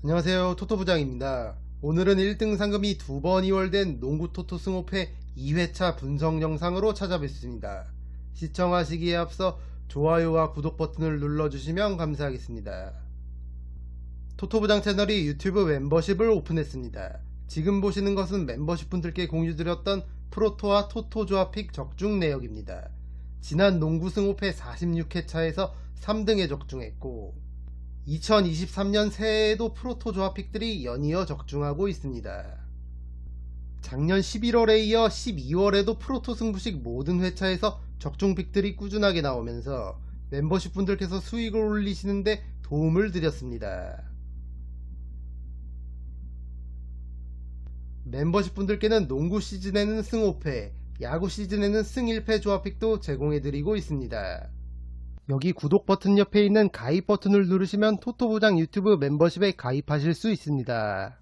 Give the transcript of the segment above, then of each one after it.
안녕하세요, 토토부장입니다. 오늘은 1등 상금이 2번 이월된 농구 토토 승호패 2회차 분석 영상으로 찾아뵙습니다. 시청하시기에 앞서 좋아요와 구독 버튼을 눌러주시면 감사하겠습니다. 토토부장 채널이 유튜브 멤버십을 오픈했습니다. 지금 보시는 것은 멤버십 분들께 공유드렸던 프로토와 토토 조합픽 적중 내역입니다. 지난 농구 승호패 46회차에서 3등에 적중했고 2023년 새해에도 프로토 조합픽들이 연이어 적중하고 있습니다. 작년 11월에 이어 12월에도 프로토 승부식 모든 회차에서 적중픽들이 꾸준하게 나오면서 멤버십 분들께서 수익을 올리시는데 도움을 드렸습니다. 멤버십 분들께는 농구 시즌에는 승 5패, 야구 시즌에는 승 1패 조합픽도 제공해드리고 있습니다. 여기 구독 버튼 옆에 있는 가입 버튼을 누르시면 토토부장 유튜브 멤버십에 가입하실 수 있습니다.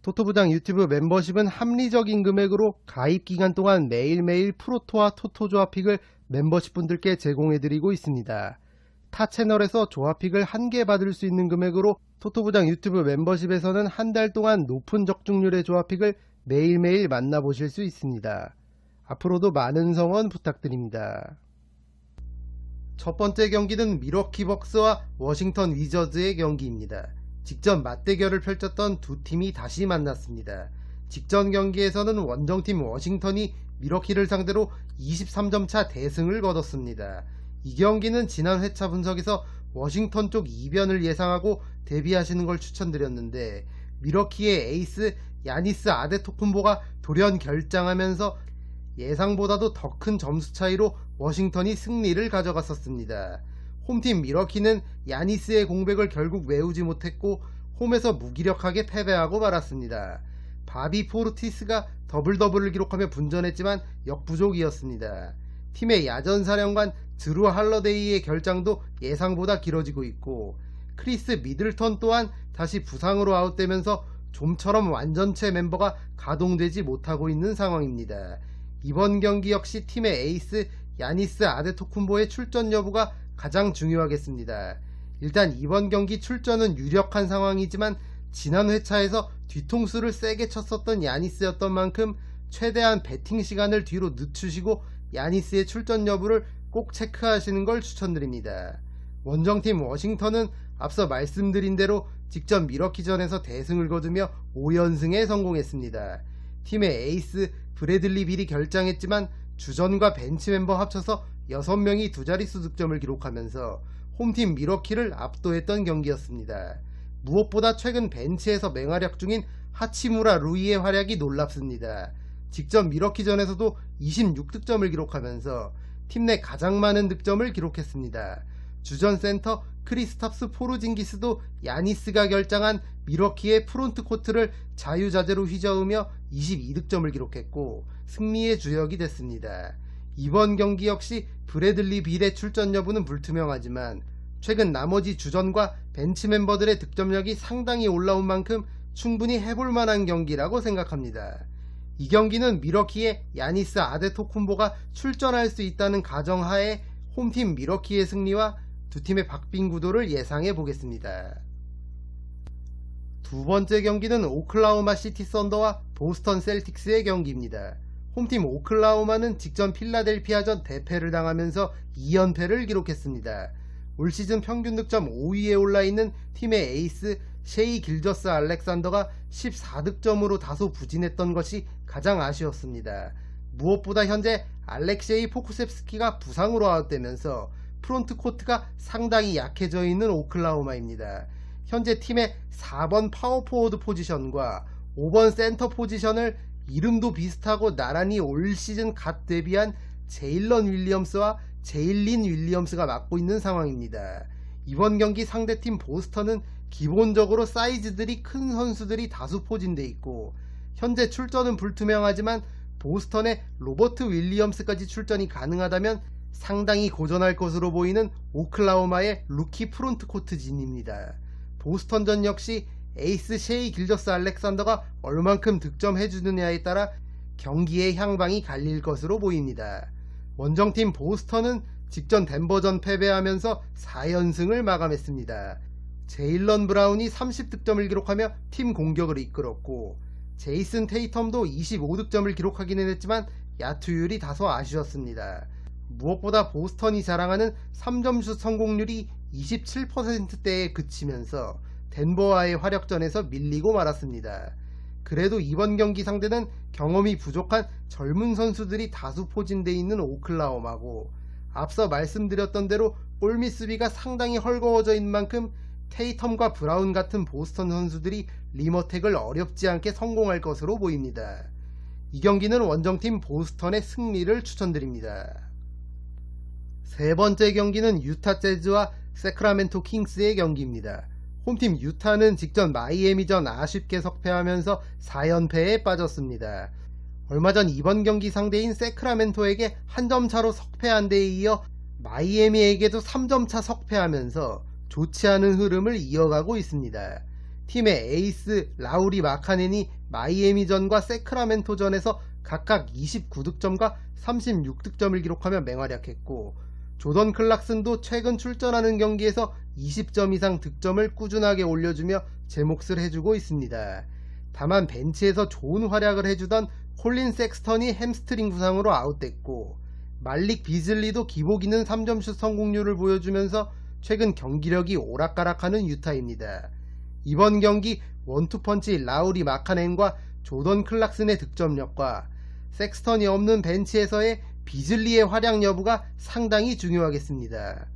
토토부장 유튜브 멤버십은 합리적인 금액으로 가입 기간 동안 매일매일 프로토와 토토 조합픽을 멤버십 분들께 제공해드리고 있습니다. 타 채널에서 조합픽을 한 개 받을 수 있는 금액으로 토토부장 유튜브 멤버십에서는 한 달 동안 높은 적중률의 조합픽을 매일매일 만나보실 수 있습니다. 앞으로도 많은 성원 부탁드립니다. 첫 번째 경기는 밀워키 벅스와 워싱턴 위저즈의 경기입니다. 직전 맞대결을 펼쳤던 두 팀이 다시 만났습니다. 직전 경기에서는 원정팀 워싱턴이 밀워키를 상대로 23점 차 대승을 거뒀습니다. 이 경기는 지난 회차 분석에서 워싱턴 쪽 이변을 예상하고 대비하시는 걸 추천드렸는데 밀워키의 에이스 야니스 아데토쿤보가 돌연 결장하면서 예상보다도 더 큰 점수 차이로 워싱턴이 승리를 가져갔었습니다. 홈팀 밀워키는 야니스의 공백을 결국 메우지 못했고 홈에서 무기력하게 패배하고 말았습니다. 바비 포르티스가 더블더블을 기록하며 분전했지만 역부족이었습니다. 팀의 야전사령관 드루 할러데이의 결장도 예상보다 길어지고 있고 크리스 미들턴 또한 다시 부상으로 아웃되면서 좀처럼 완전체 멤버가 가동되지 못하고 있는 상황입니다. 이번 경기 역시 팀의 에이스 야니스 아데토쿤보의 출전 여부가 가장 중요하겠습니다. 일단 이번 경기 출전은 유력한 상황이지만 지난 회차에서 뒤통수를 세게 쳤었던 야니스였던 만큼 최대한 배팅 시간을 뒤로 늦추시고 야니스의 출전 여부를 꼭 체크하시는 걸 추천드립니다. 원정팀 워싱턴은 앞서 말씀드린 대로 직전 밀워키전에서 대승을 거두며 5연승에 성공했습니다. 팀의 에이스 브래들리 빌이 결장했지만 주전과 벤치 멤버 합쳐서 6명이 두 자릿수 득점을 기록하면서 홈팀 밀워키를 압도했던 경기였습니다. 무엇보다 최근 벤치에서 맹활약 중인 하치무라 루이의 활약이 놀랍습니다. 직전 밀워키전에서도 26득점을 기록하면서 팀 내 가장 많은 득점을 기록했습니다. 주전 센터 크리스탑스 포르징기스도 야니스가 결장한 밀워키의 프론트 코트를 자유자재로 휘저으며 22득점을 기록했고 승리의 주역이 됐습니다. 이번 경기 역시 브래들리 빌의 출전 여부는 불투명하지만 최근 나머지 주전과 벤치 멤버들의 득점력이 상당히 올라온 만큼 충분히 해볼 만한 경기라고 생각합니다. 이 경기는 밀워키의 야니스 아데토쿤보가 출전할 수 있다는 가정하에 홈팀 밀워키의 승리와 두 팀의 박빙 구도를 예상해 보겠습니다. 두 번째 경기는 오클라호마 시티 썬더와 보스턴 셀틱스의 경기입니다. 홈팀 오클라호마는 직전 필라델피아전 대패를 당하면서 2연패를 기록했습니다. 올 시즌 평균 득점 5위에 올라있는 팀의 에이스 셰이 길저스 알렉산더가 14득점으로 다소 부진했던 것이 가장 아쉬웠습니다. 무엇보다 현재 알렉세이 포쿠셉스키가 부상으로 아웃되면서 프론트 코트가 상당히 약해져 있는 오클라호마입니다. 현재 팀의 4번 파워포워드 포지션과 5번 센터 포지션을 이름도 비슷하고 나란히 올 시즌 갓 데뷔한 제일런 윌리엄스와 제일린 윌리엄스가 맡고 있는 상황입니다. 이번 경기 상대팀 보스턴은 기본적으로 사이즈들이 큰 선수들이 다수 포진돼 있고 현재 출전은 불투명하지만 보스턴의 로버트 윌리엄스까지 출전이 가능하다면 상당히 고전할 것으로 보이는 오클라호마의 루키 프론트 코트 진입니다. 보스턴전 역시 에이스 셰이 길저스 알렉산더가 얼만큼 득점해주느냐에 따라 경기의 향방이 갈릴 것으로 보입니다. 원정팀 보스턴은 직전 덴버전 패배하면서 4연승을 마감했습니다. 제일런 브라운이 30득점을 기록하며 팀 공격을 이끌었고, 제이슨 테이텀도 25득점을 기록하기는 했지만 야투율이 다소 아쉬웠습니다. 무엇보다 보스턴이 자랑하는 3점슛 성공률이 27%대에 그치면서 덴버와의 화력전에서 밀리고 말았습니다. 그래도 이번 경기 상대는 경험이 부족한 젊은 선수들이 다수 포진되어 있는 오클라호마고, 앞서 말씀드렸던 대로 골밑 수비가 상당히 헐거워져 있는 만큼 테이텀과 브라운 같은 보스턴 선수들이 림어택을 어렵지 않게 성공할 것으로 보입니다. 이 경기는 원정팀 보스턴의 승리를 추천드립니다. 세 번째 경기는 유타 재즈와 세크라멘토 킹스의 경기입니다. 홈팀 유타는 직전 마이애미전 아쉽게 석패하면서 4연패에 빠졌습니다. 얼마 전 이번 경기 상대인 세크라멘토에게 한 점 차로 석패한 데에 이어 마이애미에게도 3점 차 석패하면서 좋지 않은 흐름을 이어가고 있습니다. 팀의 에이스 라우리 마카넨이 마이애미전과 세크라멘토전에서 각각 29득점과 36득점을 기록하며 맹활약했고, 조던 클락슨도 최근 출전하는 경기에서 20점 이상 득점을 꾸준하게 올려주며 제 몫을 해주고 있습니다. 다만 벤치에서 좋은 활약을 해주던 콜린 섹스턴이 햄스트링 부상으로 아웃됐고, 말릭 비즐리도 기복 있는 3점슛 성공률을 보여주면서 최근 경기력이 오락가락하는 유타입니다. 이번 경기 원투펀치 라우리 마카넨과 조던 클락슨의 득점력과 섹스턴이 없는 벤치에서의 비즐리의 활약 여부가 상당히 중요하겠습니다.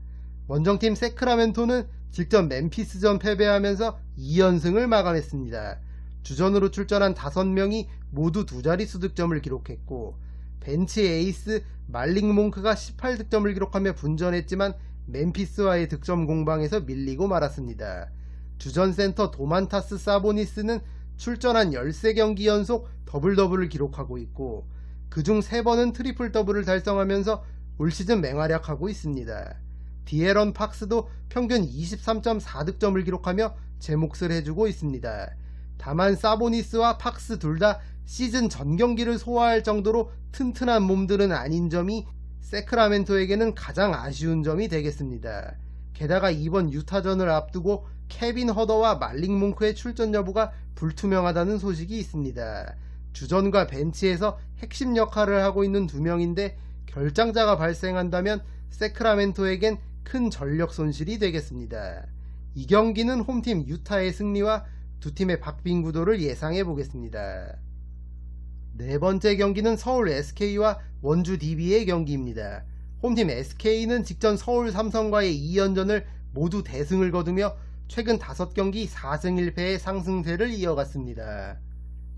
원정팀 세크라멘토는 직전 멤피스전 패배하면서 2연승을 마감했습니다. 주전으로 출전한 5명이 모두 두 자릿수 득점을 기록했고, 벤치 에이스 말릭 몽크가 18득점을 기록하며 분전했지만 멤피스와의 득점 공방에서 밀리고 말았습니다. 주전 센터 도만타스 사보니스는 출전한 13경기 연속 더블더블을 기록하고 있고, 그중 3번은 트리플 더블을 달성하면서 올 시즌 맹활약하고 있습니다. 디에런 팍스도 평균 23.4득점을 기록하며 제 몫을 해주고 있습니다. 다만 사보니스와 팍스 둘 다 시즌 전 경기를 소화할 정도로 튼튼한 몸들은 아닌 점이 세크라멘토에게는 가장 아쉬운 점이 되겠습니다. 게다가 이번 유타전을 앞두고 케빈 허더와 말릭 몽크의 출전 여부가 불투명하다는 소식이 있습니다. 주전과 벤치에서 핵심 역할을 하고 있는 두 명인데 결장자가 발생한다면 세크라멘토에겐 큰 전력 손실이 되겠습니다. 이 경기는 홈팀 유타의 승리와 두 팀의 박빙 구도를 예상해 보겠습니다. 네 번째 경기는 서울 SK와 원주 DB의 경기입니다. 홈팀 SK는 직전 서울 삼성과의 2연전을 모두 대승을 거두며 최근 5경기 4승 1패의 상승세를 이어갔습니다.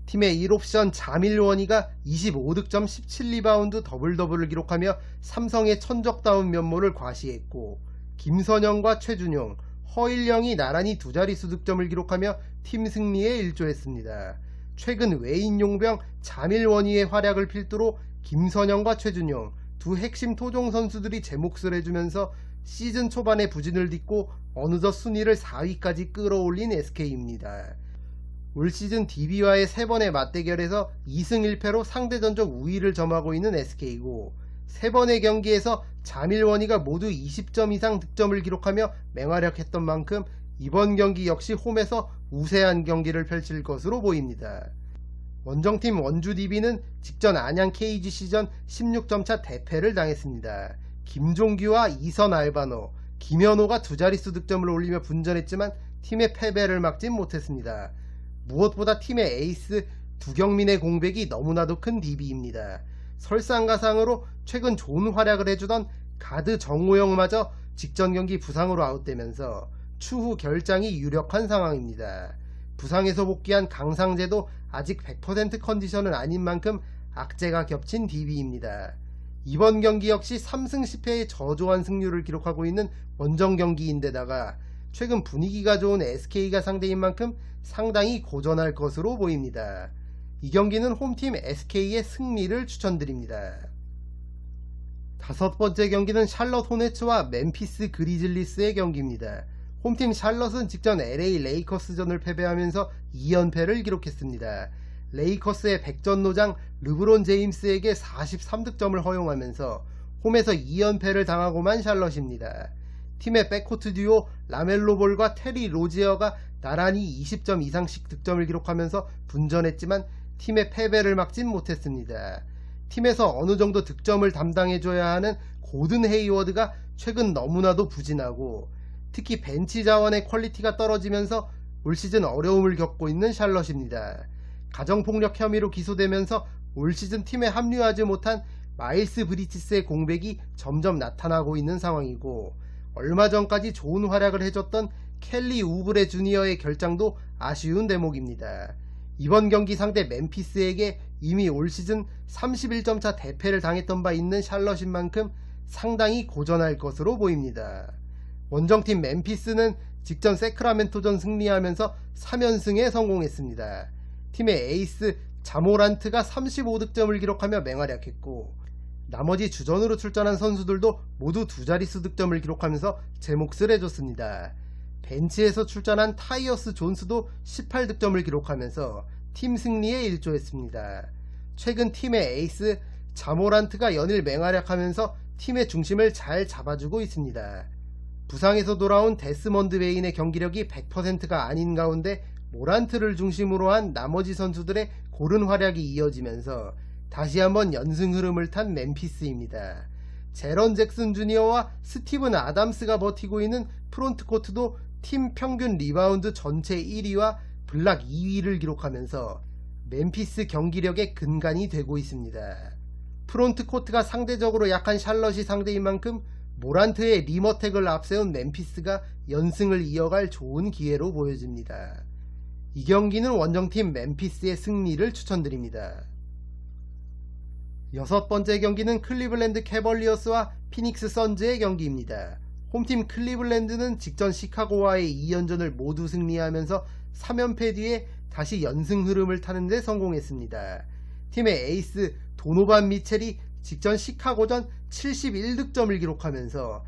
팀의 1옵션 자밀원이가 25득점 17리바운드 더블더블을 기록하며 삼성의 천적다운 면모를 과시했고, 김선영과 최준용, 허일영이 나란히 두 자릿수 득점을 기록하며 팀 승리에 일조했습니다. 최근 외인 용병 자밀원이의 활약을 필두로 김선영과 최준용 두 핵심 토종 선수들이 제 몫을 해주면서 시즌 초반에 부진을 딛고 어느덧 순위를 4위까지 끌어올린 SK입니다. 올 시즌 DB와의 3번의 맞대결에서 2승 1패로 상대 전적 우위를 점하고 있는 SK고, 3번의 경기에서 자밀원이가 모두 20점 이상 득점을 기록하며 맹활약했던 만큼 이번 경기 역시 홈에서 우세한 경기를 펼칠 것으로 보입니다. 원정팀 원주 DB는 직전 안양 KGC전 16점차 대패를 당했습니다. 김종규와 이선 알바노, 김현호가 두 자릿수 득점을 올리며 분전했지만 팀의 패배를 막진 못했습니다. 무엇보다 팀의 에이스 두경민의 공백이 너무나도 큰 DB입니다. 설상가상으로 최근 좋은 활약을 해주던 가드 정우영마저 직전 경기 부상으로 아웃되면서 추후 결장이 유력한 상황입니다. 부상에서 복귀한 강상재도 아직 100% 컨디션은 아닌 만큼 악재가 겹친 DB입니다. 이번 경기 역시 3승 10패의 저조한 승률을 기록하고 있는 원정 경기인데다가 최근 분위기가 좋은 SK가 상대인 만큼 상당히 고전할 것으로 보입니다. 이 경기는 홈팀 SK의 승리를 추천드립니다. 다섯 번째 경기는 샬럿 호네츠와 멤피스 그리즐리스의 경기입니다. 홈팀 샬럿은 직전 LA 레이커스전을 패배하면서 2연패를 기록했습니다. 레이커스의 백전노장 르브론 제임스에게 43득점을 허용하면서 홈에서 2연패를 당하고만 샬럿입니다. 팀의 백코트 듀오 라멜로 볼과 테리 로지어가 나란히 20점 이상씩 득점을 기록하면서 분전했지만 팀의 패배를 막진 못했습니다. 팀에서 어느 정도 득점을 담당해줘야 하는 고든 헤이워드가 최근 너무나도 부진하고 특히 벤치 자원의 퀄리티가 떨어지면서 올 시즌 어려움을 겪고 있는 샬럿입니다. 가정폭력 혐의로 기소되면서 올 시즌 팀에 합류하지 못한 마일스 브리치스의 공백이 점점 나타나고 있는 상황이고 얼마 전까지 좋은 활약을 해줬던 켈리 우브레 주니어의 결장도 아쉬운 대목입니다. 이번 경기 상대 멤피스에게 이미 올 시즌 31점차 대패를 당했던 바 있는 샬럿인 만큼 상당히 고전할 것으로 보입니다. 원정팀 멤피스는 직전 세크라멘토전 승리하면서 3연승에 성공했습니다. 팀의 에이스 자모란트가 35득점을 기록하며 맹활약했고 나머지 주전으로 출전한 선수들도 모두 두 자릿수 득점을 기록하면서 제 몫을 해줬습니다. 벤치에서 출전한 타이어스 존스도 18득점을 기록하면서 팀 승리에 일조했습니다. 최근 팀의 에이스 자모란트가 연일 맹활약하면서 팀의 중심을 잘 잡아주고 있습니다. 부상에서 돌아온 데스먼드 베인의 경기력이 100%가 아닌 가운데 모란트를 중심으로 한 나머지 선수들의 고른 활약이 이어지면서 다시 한번 연승 흐름을 탄 멤피스입니다. 제런 잭슨 주니어와 스티븐 아담스가 버티고 있는 프론트코트도 팀 평균 리바운드 전체 1위와 블락 2위를 기록하면서 멤피스 경기력의 근간이 되고 있습니다. 프론트코트가 상대적으로 약한 샬럿이 상대인 만큼 모란트의 리머텍을 앞세운 멤피스가 연승을 이어갈 좋은 기회로 보여집니다. 이 경기는 원정팀 멤피스의 승리를 추천드립니다. 여섯 번째 경기는 클리블랜드 캐벌리어스와 피닉스 선즈의 경기입니다. 홈팀 클리블랜드는 직전 시카고와의 2연전을 모두 승리하면서 3연패 뒤에 다시 연승 흐름을 타는 데 성공했습니다. 팀의 에이스 도노반 미첼이 직전 시카고전 71득점을 기록하면서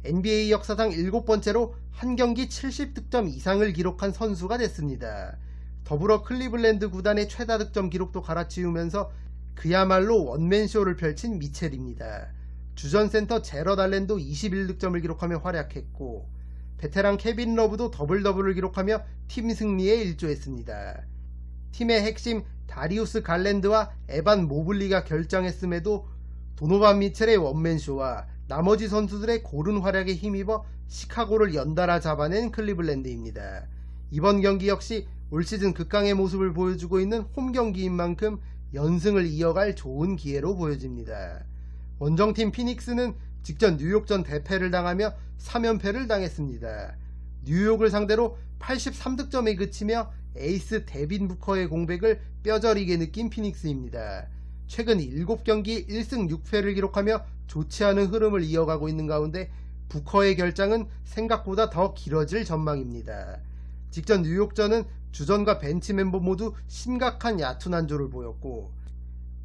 NBA 역사상 7번째로 한 경기 70득점 이상을 기록한 선수가 됐습니다. 더불어 클리블랜드 구단의 최다 득점 기록도 갈아치우면서 그야말로 원맨쇼를 펼친 미첼입니다. 주전 센터 제럿 알렌도 21득점을 기록하며 활약했고 베테랑 케빈 러브도 더블더블을 기록하며 팀 승리에 일조했습니다. 팀의 핵심 다리우스 갈랜드와 에반 모블리가 결장했음에도 도노반 미첼의 원맨쇼와 나머지 선수들의 고른 활약에 힘입어 시카고를 연달아 잡아낸 클리블랜드입니다. 이번 경기 역시 올 시즌 극강의 모습을 보여주고 있는 홈 경기인 만큼 연승을 이어갈 좋은 기회로 보여집니다. 원정팀 피닉스는 직전 뉴욕전 대패를 당하며 3연패를 당했습니다. 뉴욕을 상대로 83득점에 그치며 에이스 데빈 부커의 공백을 뼈저리게 느낀 피닉스입니다. 최근 7경기 1승 6패를 기록하며 좋지 않은 흐름을 이어가고 있는 가운데 부커의 결장은 생각보다 더 길어질 전망입니다. 직전 뉴욕전은 주전과 벤치 멤버 모두 심각한 얕은 한조를 보였고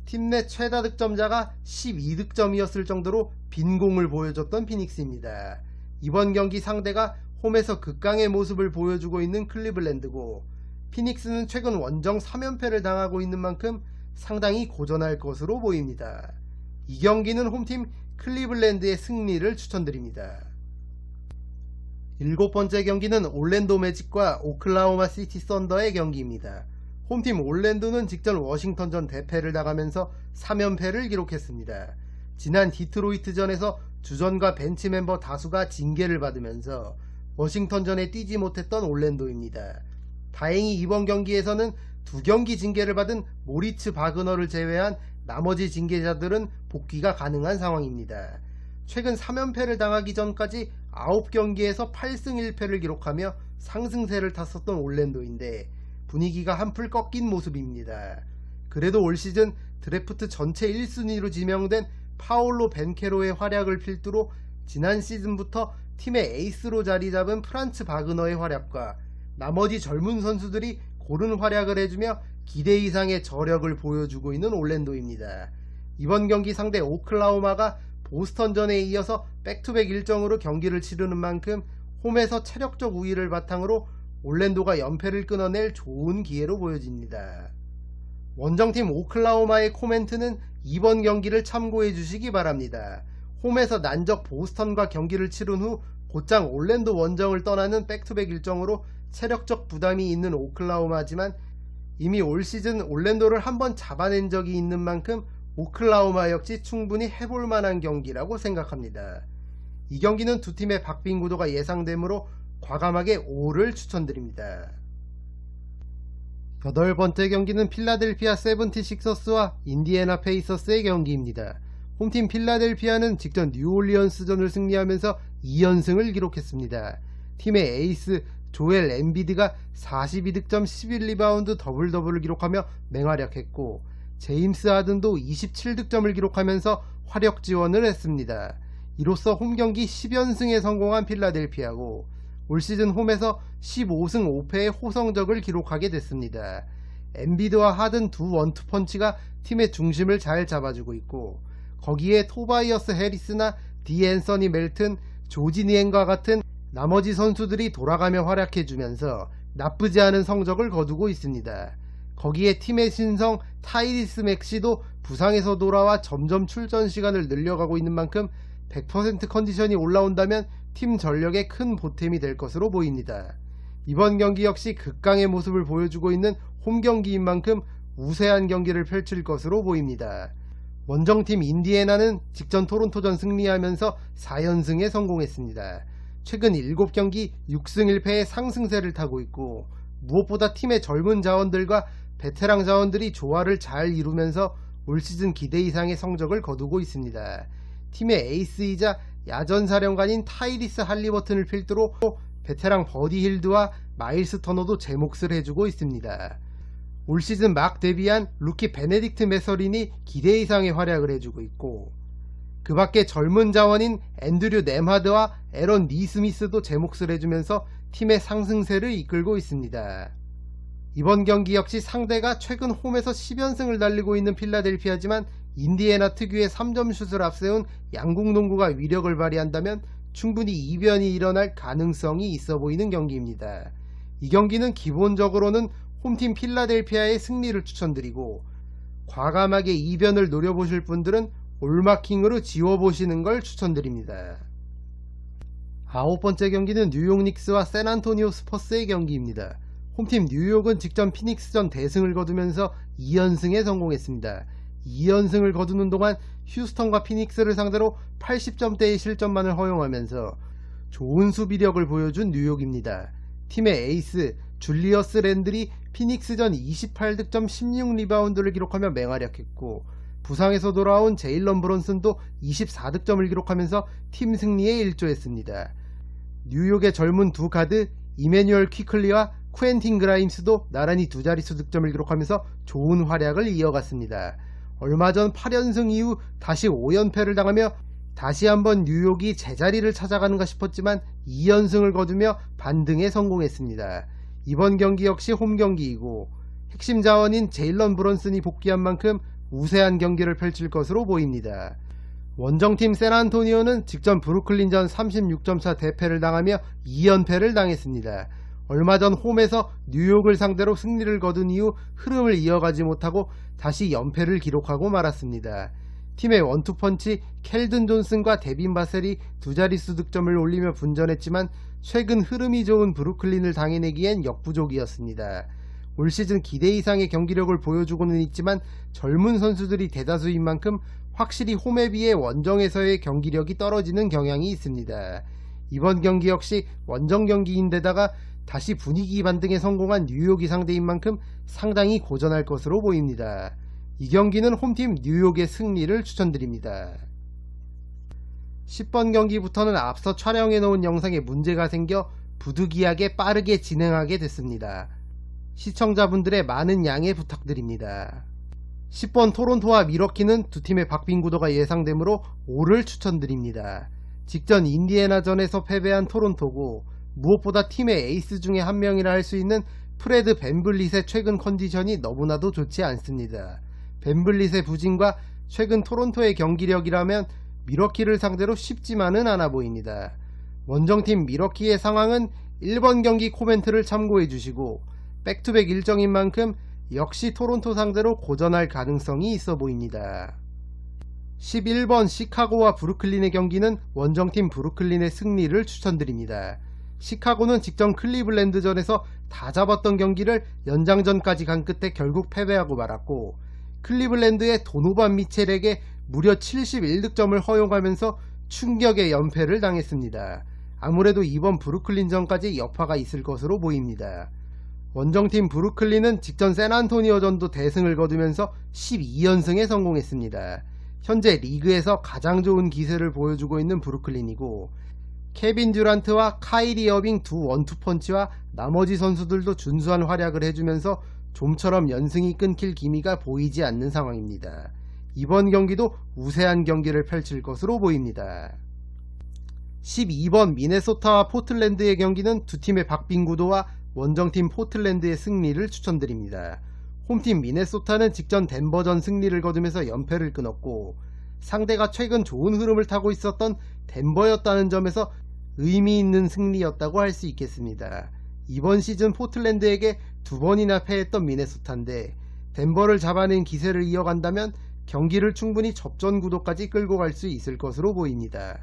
팀 내 최다 득점자가 12득점이었을 정도로 빈공을 보여줬던 피닉스입니다. 이번 경기 상대가 홈에서 극강의 모습을 보여주고 있는 클리블랜드고 피닉스는 최근 원정 3연패를 당하고 있는 만큼 상당히 고전할 것으로 보입니다. 이 경기는 홈팀 클리블랜드의 승리를 추천드립니다. 일곱 번째 경기는 올랜도 매직과 오클라호마 시티 썬더의 경기입니다. 홈팀 올랜도는 직전 워싱턴전 대패를 당하면서 3연패를 기록했습니다. 지난 디트로이트전에서 주전과 벤치 멤버 다수가 징계를 받으면서 워싱턴전에 뛰지 못했던 올랜도입니다. 다행히 이번 경기에서는 2경기 징계를 받은 모리츠 바그너를 제외한 나머지 징계자들은 복귀가 가능한 상황입니다. 최근 3연패를 당하기 전까지 9경기에서 8승 1패를 기록하며 상승세를 탔었던 올랜도인데 분위기가 한풀 꺾인 모습입니다. 그래도 올 시즌 드래프트 전체 1순위로 지명된 파올로 벤케로의 활약을 필두로 지난 시즌부터 팀의 에이스로 자리 잡은 프란츠 바그너의 활약과 나머지 젊은 선수들이 고른 활약을 해주며 기대 이상의 저력을 보여주고 있는 올랜도입니다. 이번 경기 상대 오클라호마가 보스턴전에 이어서 백투백 일정으로 경기를 치르는 만큼 홈에서 체력적 우위를 바탕으로 올랜도가 연패를 끊어낼 좋은 기회로 보여집니다. 원정팀 오클라호마의 코멘트는 이번 경기를 참고해 주시기 바랍니다. 홈에서 난적 보스턴과 경기를 치른 후 곧장 올랜도 원정을 떠나는 백투백 일정으로 체력적 부담이 있는 오클라호마지만 이미 올 시즌 올랜도를 한번 잡아낸 적이 있는 만큼 오클라호마 역시 충분히 해볼 만한 경기라고 생각합니다. 이 경기는 두 팀의 박빙 구도가 예상되므로 과감하게 5를 추천드립니다. 8번째 경기는 필라델피아 세븐티식서스와 인디애나 페이서스의 경기입니다. 홈팀 필라델피아는 직전 뉴올리언스전을 승리하면서 2연승을 기록했습니다. 팀의 에이스 조엘 엠비드가 42득점 11리바운드 더블더블을 기록하며 맹활약했고 제임스 하든도 27득점을 기록하면서 화력 지원을 했습니다. 이로써 홈경기 10연승에 성공한 필라델피아고 올 시즌 홈에서 15승 5패의 호성적을 기록하게 됐습니다. 엠비드와 하든 두 원투펀치가 팀의 중심을 잘 잡아주고 있고 거기에 토바이어스 해리스나 디앤서니 멜튼, 조지 니엔과 같은 나머지 선수들이 돌아가며 활약해주면서 나쁘지 않은 성적을 거두고 있습니다. 거기에 팀의 신성 타이리스 맥시도 부상에서 돌아와 점점 출전 시간을 늘려가고 있는 만큼 100% 컨디션이 올라온다면 팀 전력에 큰 보탬이 될 것으로 보입니다. 이번 경기 역시 극강의 모습을 보여주고 있는 홈경기인 만큼 우세한 경기를 펼칠 것으로 보입니다. 원정팀 인디애나는 직전 토론토전 승리하면서 4연승에 성공했습니다. 최근 7경기 6승 1패의 상승세를 타고 있고 무엇보다 팀의 젊은 자원들과 베테랑 자원들이 조화를 잘 이루면서 올 시즌 기대 이상의 성적을 거두고 있습니다. 팀의 에이스이자 야전사령관인 타이리스 할리버튼을 필두로 베테랑 버디 힐드와 마일스 터너도 제 몫을 해주고 있습니다. 올 시즌 막 데뷔한 루키 베네딕트 메서린이 기대 이상의 활약을 해주고 있고 그 밖에 젊은 자원인 앤드류 nem하드와 에런 니스미스도 제 몫을 해주면서 팀의 상승세를 이끌고 있습니다. 이번 경기 역시 상대가 최근 홈에서 10연승을 달리고 있는 필라델피아지만 인디애나 특유의 3점 슛을 앞세운 양궁 농구가 위력을 발휘한다면 충분히 이변이 일어날 가능성이 있어 보이는 경기입니다. 이 경기는 기본적으로는 홈팀 필라델피아의 승리를 추천드리고 과감하게 이변을 노려보실 분들은 올마킹으로 지워보시는 걸 추천드립니다. 9번째 경기는 뉴욕 닉스와 샌안토니오 스퍼스의 경기입니다. 홈팀 뉴욕은 직전 피닉스전 대승을 거두면서 2연승에 성공했습니다. 2연승을 거두는 동안 휴스턴과 피닉스를 상대로 80점대의 실점만을 허용하면서 좋은 수비력을 보여준 뉴욕입니다. 팀의 에이스 줄리어스 랜들이 피닉스전 28득점 16리바운드를 기록하며 맹활약했고 부상에서 돌아온 제일런 브론슨도 24득점을 기록하면서 팀 승리에 일조했습니다. 뉴욕의 젊은 두 가드 이메뉴얼 퀴클리와 쿠엔틴 그라임스도 나란히 두 자릿수 득점을 기록하면서 좋은 활약을 이어갔습니다. 얼마 전 8연승 이후 다시 5연패를 당하며 다시 한번 뉴욕이 제자리를 찾아가는가 싶었지만 2연승을 거두며 반등에 성공했습니다. 이번 경기 역시 홈경기이고 핵심 자원인 제일런 브론슨이 복귀한 만큼 우세한 경기를 펼칠 것으로 보입니다. 원정팀 샌안토니오는 직전 브루클린전 36점차 대패를 당하며 2연패를 당했습니다. 얼마 전 홈에서 뉴욕을 상대로 승리를 거둔 이후 흐름을 이어가지 못하고 다시 연패를 기록하고 말았습니다. 팀의 원투펀치 켈든 존슨과 데빈 바셀이 두 자릿수 득점을 올리며 분전했지만 최근 흐름이 좋은 브루클린을 당해내기엔 역부족이었습니다. 올 시즌 기대 이상의 경기력을 보여주고는 있지만 젊은 선수들이 대다수인 만큼 확실히 홈에 비해 원정에서의 경기력이 떨어지는 경향이 있습니다. 이번 경기 역시 원정 경기인데다가 다시 분위기 반등에 성공한 뉴욕이 상대인 만큼 상당히 고전할 것으로 보입니다. 이 경기는 홈팀 뉴욕의 승리를 추천드립니다. 10번 경기부터는 앞서 촬영해 놓은 영상에 문제가 생겨 부득이하게 빠르게 진행하게 됐습니다. 시청자분들의 많은 양해 부탁드립니다. 10번 토론토와 미러키는 두 팀의 박빙 구도가 예상되므로 5를 추천드립니다. 직전 인디애나전에서 패배한 토론토고 무엇보다 팀의 에이스 중에 한 명이라 할 수 있는 프레드 밴블릿의 최근 컨디션이 너무나도 좋지 않습니다. 밴블릿의 부진과 최근 토론토의 경기력이라면 미러키를 상대로 쉽지만은 않아 보입니다. 원정팀 미러키의 상황은 1번 경기 코멘트를 참고해 주시고 백투백 일정인 만큼 역시 토론토 상대로 고전할 가능성이 있어 보입니다. 11번 시카고와 브루클린의 경기는 원정팀 브루클린의 승리를 추천드립니다. 시카고는 직전 클리블랜드전에서 다 잡았던 경기를 연장전까지 간 끝에 결국 패배하고 말았고, 클리블랜드의 도노반 미첼에게 무려 71득점을 허용하면서 충격의 연패를 당했습니다. 아무래도 이번 브루클린전까지 여파가 있을 것으로 보입니다. 원정팀 브루클린은 직전 샌안토니오전도 대승을 거두면서 12연승에 성공했습니다. 현재 리그에서 가장 좋은 기세를 보여주고 있는 브루클린이고, 케빈 듀란트와 카이리 어빙 두 원투펀치와 나머지 선수들도 준수한 활약을 해주면서 좀처럼 연승이 끊길 기미가 보이지 않는 상황입니다. 이번 경기도 우세한 경기를 펼칠 것으로 보입니다. 12번 미네소타와 포틀랜드의 경기는 두 팀의 박빙 구도와 원정팀 포틀랜드의 승리를 추천드립니다. 홈팀 미네소타는 직전 덴버전 승리를 거두면서 연패를 끊었고, 상대가 최근 좋은 흐름을 타고 있었던 덴버였다는 점에서 의미 있는 승리였다고 할 수 있겠습니다. 이번 시즌 포틀랜드에게 두 번이나 패했던 미네소타인데, 덴버를 잡아낸 기세를 이어간다면 경기를 충분히 접전 구도까지 끌고 갈 수 있을 것으로 보입니다.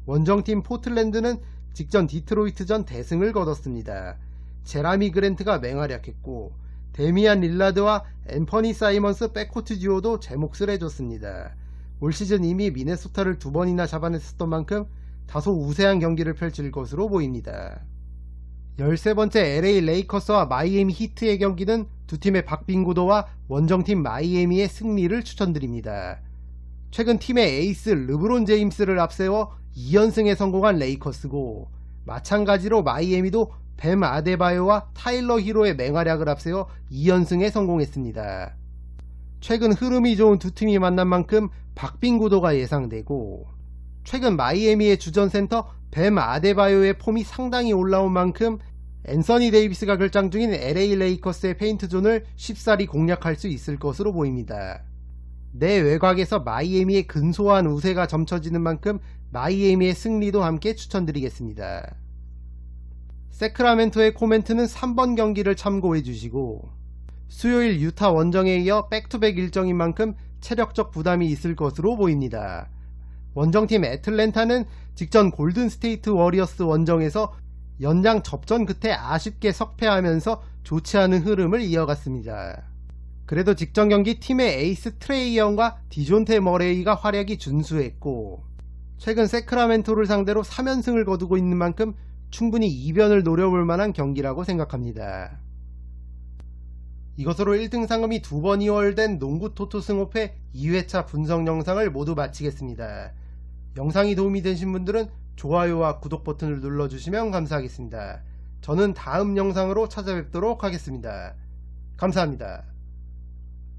원정팀 포틀랜드는 직전 디트로이트전 대승을 거뒀습니다. 제라미 그랜트가 맹활약했고, 데미안 릴라드와 앰퍼니 사이먼스 백코트 듀오도 제 몫을 해줬습니다. 올 시즌 이미 미네소타를 두 번이나 잡아냈었던 만큼 다소 우세한 경기를 펼칠 것으로 보입니다. 13번째 LA 레이커스와 마이애미 히트의 경기는 두 팀의 박빙 구도와 원정팀 마이애미의 승리를 추천드립니다. 최근 팀의 에이스 르브론 제임스를 앞세워 2연승에 성공한 레이커스고, 마찬가지로 마이애미도 뱀 아데바요와 타일러 히로의 맹활약을 앞세워 2연승에 성공했습니다. 최근 흐름이 좋은 두 팀이 만난 만큼 박빙 구도가 예상되고, 최근 마이애미의 주전 센터 뱀 아데바요의 폼이 상당히 올라온 만큼 앤서니 데이비스가 결장 중인 LA 레이커스의 페인트 존을 쉽사리 공략할 수 있을 것으로 보입니다. 내 외곽에서 마이애미의 근소한 우세가 점쳐지는 만큼 마이애미의 승리도 함께 추천드리겠습니다. 세크라멘토의 코멘트는 3번 경기를 참고해 주시고, 수요일 유타 원정에 이어 백투백 일정인 만큼 체력적 부담이 있을 것으로 보입니다. 원정팀 애틀랜타는 직전 골든스테이트 워리어스 원정에서 연장 접전 끝에 아쉽게 석패하면서 좋지 않은 흐름을 이어갔습니다. 그래도 직전 경기 팀의 에이스 트레이 영과 디존테 머레이가 활약이 준수했고, 최근 세크라멘토를 상대로 3연승을 거두고 있는 만큼 충분히 이변을 노려볼 만한 경기라고 생각합니다. 이것으로 1등 상금이 2번 이월된 농구 토토 승호패 2회차 분석 영상을 모두 마치겠습니다. 영상이 도움이 되신 분들은 좋아요와 구독 버튼을 눌러주시면 감사하겠습니다. 저는 다음 영상으로 찾아뵙도록 하겠습니다. 감사합니다.